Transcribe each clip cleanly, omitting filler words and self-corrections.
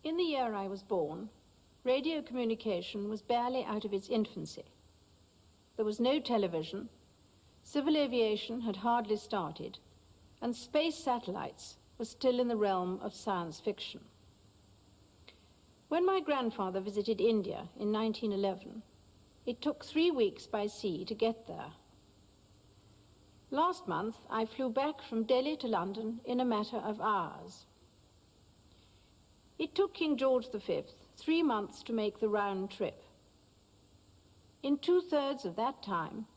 In the year I was born, radio communication was barely out of its infancy. There was no television, civil aviation had hardly started, and space satellites were still in the realm of science fiction. When my grandfather visited India in 1911, it took 3 weeks by sea to get there. Last month, I flew back from Delhi to London in a matter of hours. It took King George V 3 months to make the round trip. In 2/3 of that time,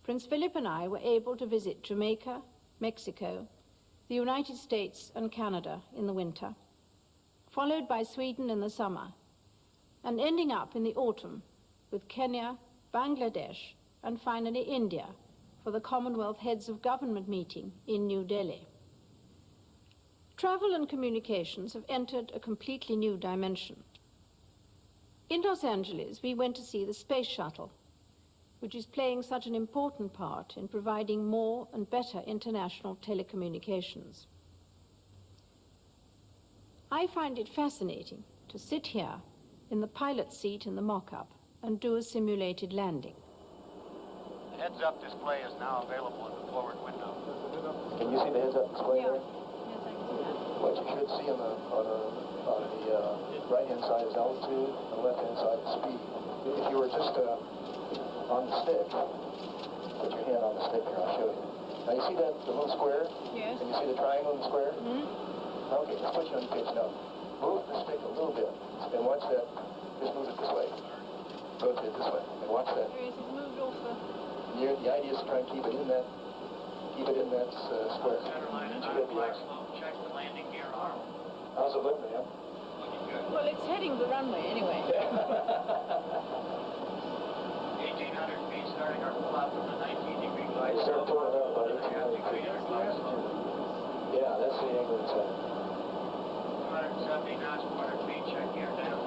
Prince Philip and I were able to visit Jamaica, Mexico, the United States and Canada in the winter, followed by Sweden in the summer, and ending up in the autumn with Kenya, Bangladesh, and finally India for the Commonwealth Heads of Government meeting in New Delhi. Travel and communications have entered a completely new dimension. In Los Angeles, we went to see the space shuttle, which is playing such an important part in providing more and better international telecommunications. I find it fascinating to sit here in the pilot seat in the mock-up and do a simulated landing. The heads-up display is now available in the forward window. Can you see the heads-up display there? Yes, I can see that. What you should see on the right-hand side is altitude, on the left-hand side is speed. If you were just on the stick, put your hand on the stick here, I'll show you. Now you see that, the little square? Yes. Can you see the triangle and the square? Mm-hmm. Okay, let's put you on the pitch now. Move the stick a little bit, and watch that. Just move it this way. Rotate it this way, and watch that. Yes, it's moved off the... The idea is to try and keep it in that square. Center line is You on gotta be flight excellent. slope. Check the landing gear arm. How's it look, ma'am? Looking good. Well, it's heading the runway anyway. 1,800 feet starting our pull-out from the 19-degree glide You start slope. pulling up about 1.5 degree glide slope. Yeah, that's the angle it's at. 270 knots, 400 feet. Check gear down.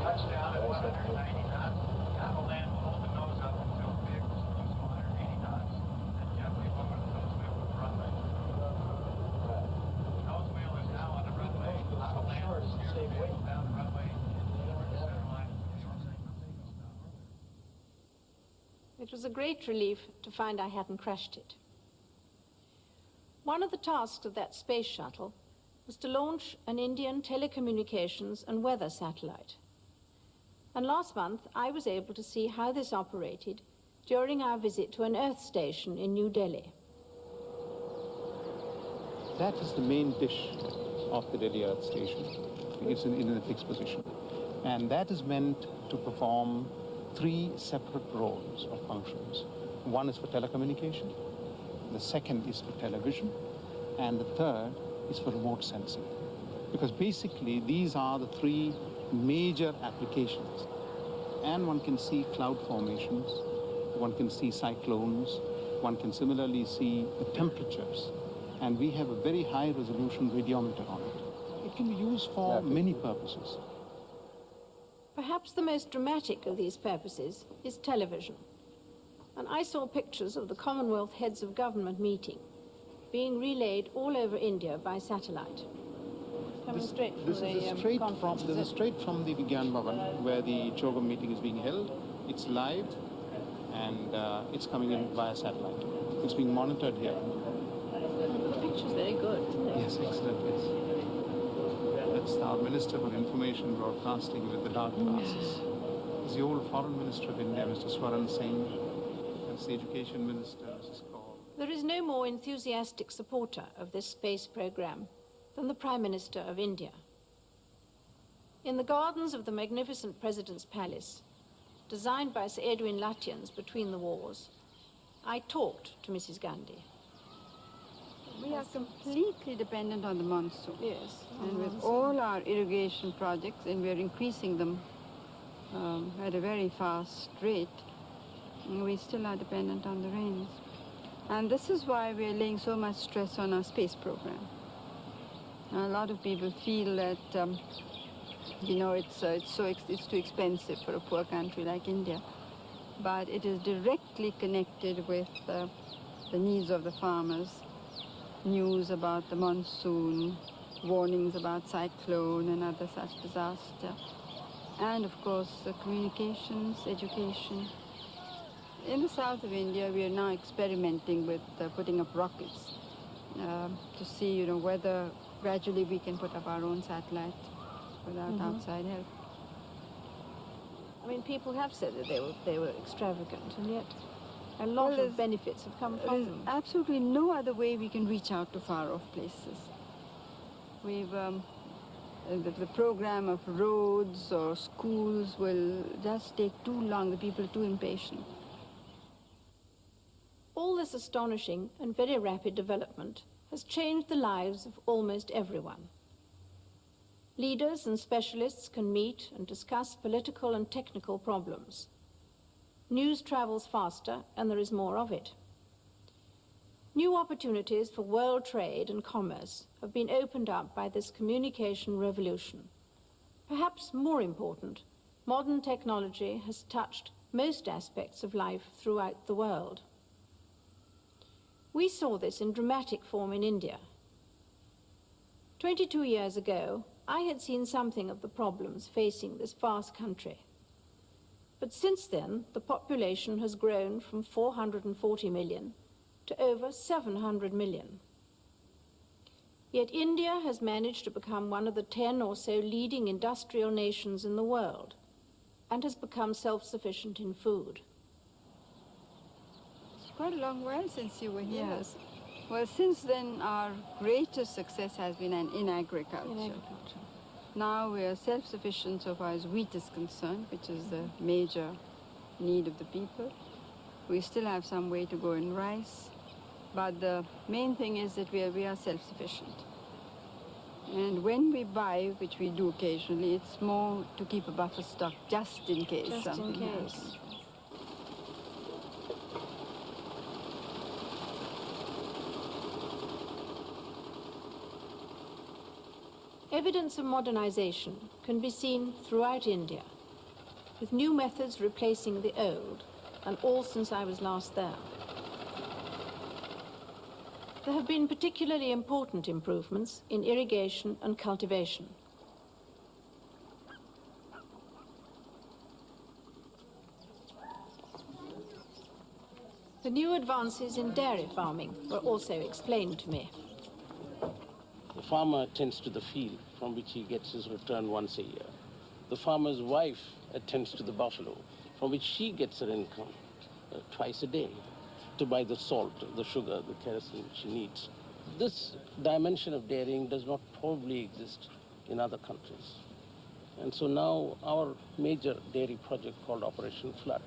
Touchdown at 190 knots. Gobble land will hold the nose up until vehicles cruise 180 knots. And gently lower the nose wheel with the runway. The nose wheel is now on the runway. Gobble land will steer the vehicle down the runway toward the center line of the York. It was a great relief to find I hadn't crashed it. One of the tasks of that space shuttle was to launch an Indian telecommunications and weather satellite. And last month, I was able to see how this operated during our visit to an Earth station in New Delhi. That is the main dish of the Delhi Earth Station. It's in a fixed position. And that is meant to perform 3 separate roles or functions. One is for telecommunication, the second is for television, and the third is for remote sensing. Because basically these are the 3 major applications. And one can see cloud formations, one can see cyclones, one can similarly see the temperatures. And we have a very high resolution radiometer on it. It can be used for many purposes. Perhaps the most dramatic of these purposes is television. And I saw pictures of the Commonwealth Heads of Government meeting being relayed all over India by satellite. Coming straight from This is straight from the Vigyan Bhavan, where the CHOGM meeting is being held. It's live, and it's coming in via satellite. It's being monitored here. The picture's very good, isn't it? Yes, excellent, yes. That's our Minister for Information Broadcasting with the dark glasses. It's the old Foreign Minister of India, Mr. Swaran Singh. That's the Education Minister, Mrs. Kaur. There is no more enthusiastic supporter of this space program than the Prime Minister of India. In the gardens of the magnificent President's Palace, designed by Sir Edwin Lutyens between the wars, I talked to Mrs. Gandhi. We are completely dependent on the monsoon. Yes. And with all our irrigation projects, and we are increasing them at a very fast rate, we still are dependent on the rains. And this is why we are laying so much stress on our space program. A lot of people feel that, it's too expensive for a poor country like India. But it is directly connected with the needs of the farmers. News about the monsoon, warnings about cyclone and other such disaster. And of course, communications, education. In the south of India, we are now experimenting with putting up rockets to see, whether gradually we can put up our own satellite without outside help. I mean, people have said that they were extravagant, and yet a lot Well, of benefits have come from There's them. absolutely no other way we can reach out to far-off places. We've the program of roads or schools will just take too long. The people are too impatient. All this astonishing and very rapid development has changed the lives of almost everyone. Leaders and specialists can meet and discuss political and technical problems. News travels faster and there is more of it. New opportunities for world trade and commerce have been opened up by this communication revolution. Perhaps more important, modern technology has touched most aspects of life throughout the world. We saw this in dramatic form in India. 22 years ago, I had seen something of the problems facing this vast country. But since then, the population has grown from 440 million to over 700 million. Yet India has managed to become one of the 10 or so leading industrial nations in the world and has become self-sufficient in food. It's quite a long while since you were here. Yes. Well, since then, our greatest success has been in agriculture. In agriculture. Now we are self-sufficient so far as wheat is concerned, which is the major need of the people. We still have some way to go in rice, but the main thing is that we are self-sufficient. And when we buy, which we do occasionally, it's more to keep a buffer stock just in case Just in something case. happens. Evidence of modernization can be seen throughout India, with new methods replacing the old, and all since I was last there. There have been particularly important improvements in irrigation and cultivation. The new advances in dairy farming were also explained to me. The farmer attends to the field from which he gets his return once a year. The farmer's wife attends to the buffalo from which she gets her income twice a day to buy the salt, the sugar, the kerosene she needs. This dimension of dairying does not probably exist in other countries. And so now our major dairy project called Operation Flood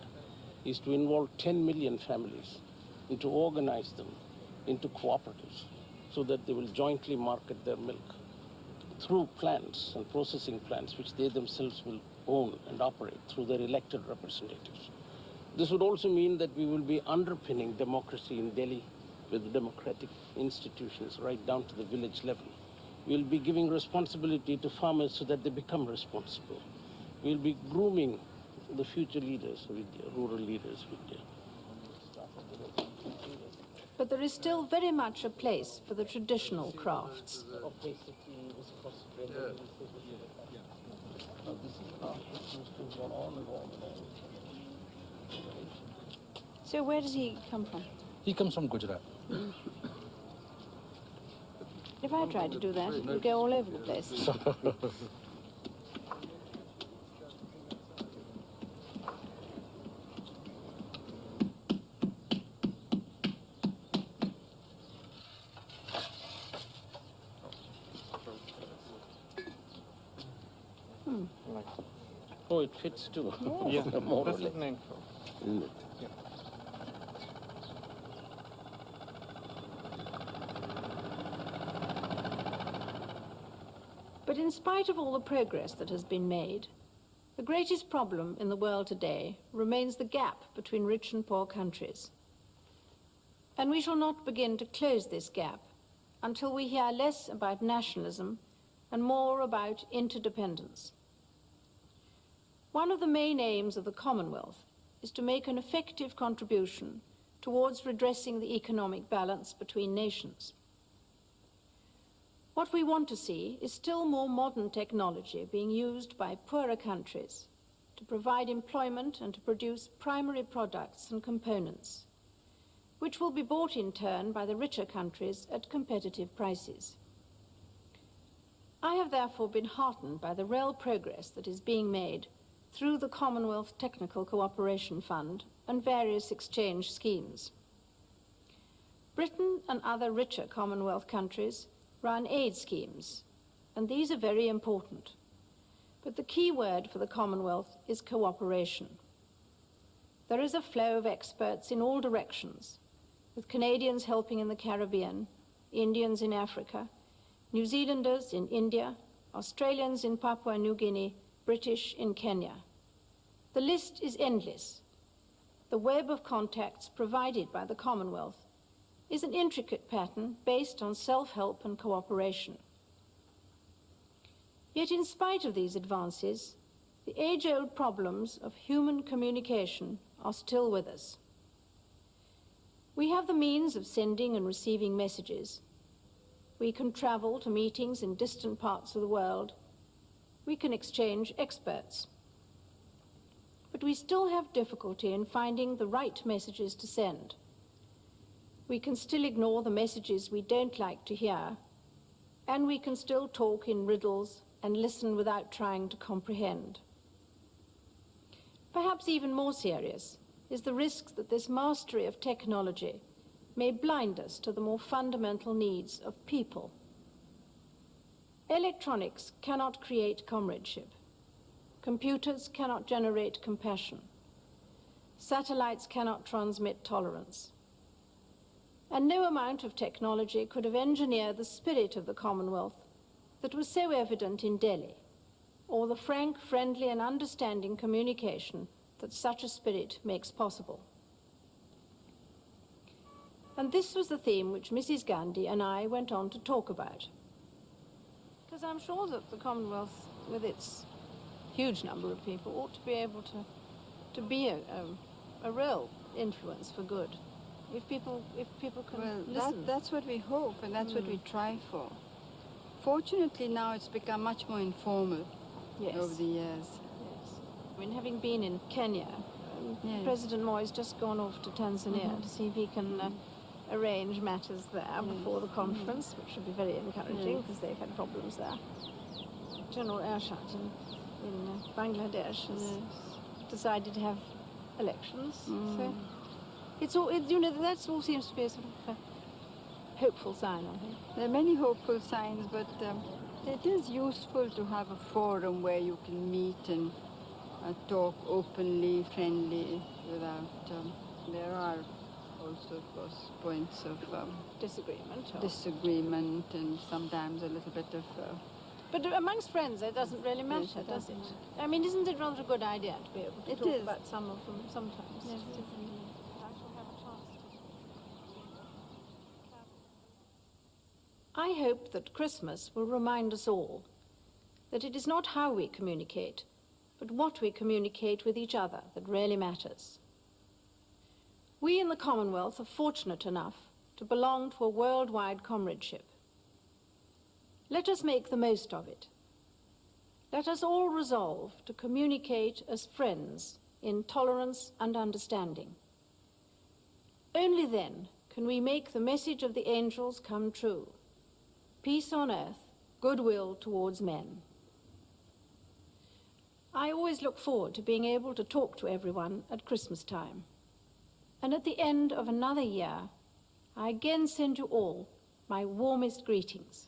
is to involve 10 million families and to organize them into cooperatives so that they will jointly market their milk through plants and processing plants which they themselves will own and operate through their elected representatives. This would also mean that we will be underpinning democracy in Delhi with democratic institutions right down to the village level. We'll be giving responsibility to farmers so that they become responsible. We'll be grooming the future leaders of India, rural leaders of India. But there is still very much a place for the traditional crafts. So where does he come from? He comes from Gujarat. If I tried to do that, it would go all over the place. Oh, it fits too. Yeah, More or that's less. the name. Isn't it? Yeah. But in spite of all the progress that has been made, the greatest problem in the world today remains the gap between rich and poor countries. And we shall not begin to close this gap until we hear less about nationalism and more about interdependence. One of the main aims of the Commonwealth is to make an effective contribution towards redressing the economic balance between nations. What we want to see is still more modern technology being used by poorer countries to provide employment and to produce primary products and components, which will be bought in turn by the richer countries at competitive prices. I have therefore been heartened by the real progress that is being made through the Commonwealth Technical Cooperation Fund and various exchange schemes. Britain and other richer Commonwealth countries run aid schemes, and these are very important. But the key word for the Commonwealth is cooperation. There is a flow of experts in all directions, with Canadians helping in the Caribbean, Indians in Africa, New Zealanders in India, Australians in Papua New Guinea, British in Kenya. The list is endless. The web of contacts provided by the Commonwealth is an intricate pattern based on self-help and cooperation. Yet in spite of these advances, the age-old problems of human communication are still with us. We have the means of sending and receiving messages. We can travel to meetings in distant parts of the world. We can exchange experts. But we still have difficulty in finding the right messages to send. We can still ignore the messages we don't like to hear, and we can still talk in riddles and listen without trying to comprehend. Perhaps even more serious is the risk that this mastery of technology may blind us to the more fundamental needs of people. Electronics cannot create comradeship. Computers cannot generate compassion. Satellites cannot transmit tolerance. And no amount of technology could have engineered the spirit of the Commonwealth that was so evident in Delhi, or the frank, friendly, and understanding communication that such a spirit makes possible. And this was the theme which Mrs. Gandhi and I went on to talk about. Because I'm sure that the Commonwealth, with its huge number of people, ought to be able to be a real influence for good. If people can listen. That's what we hope, and that's what we try for. Fortunately, now it's become much more informal over the years. Yes. I mean, having been in Kenya, Yes. President Moi's just gone off to Tanzania to see if he can arrange matters there before the conference, which should be very encouraging because they've had problems there. General Ershad in Bangladesh has decided to have elections. So it's all, that all seems to be a sort of hopeful sign, I think. There are many hopeful signs, but it is useful to have a forum where you can meet and talk openly, friendly, without... there are also, of course, points of disagreement and sometimes a little bit of... But amongst friends, it doesn't really matter, does it? I mean, isn't it rather a good idea to be able to talk about some of them sometimes? Yes, it is. I hope that Christmas will remind us all that it is not how we communicate, but what we communicate with each other that really matters. We in the Commonwealth are fortunate enough to belong to a worldwide comradeship. Let us make the most of it. Let us all resolve to communicate as friends in tolerance and understanding. Only then can we make the message of the angels come true. Peace on earth, goodwill towards men. I always look forward to being able to talk to everyone at Christmas time. And at the end of another year, I again send you all my warmest greetings.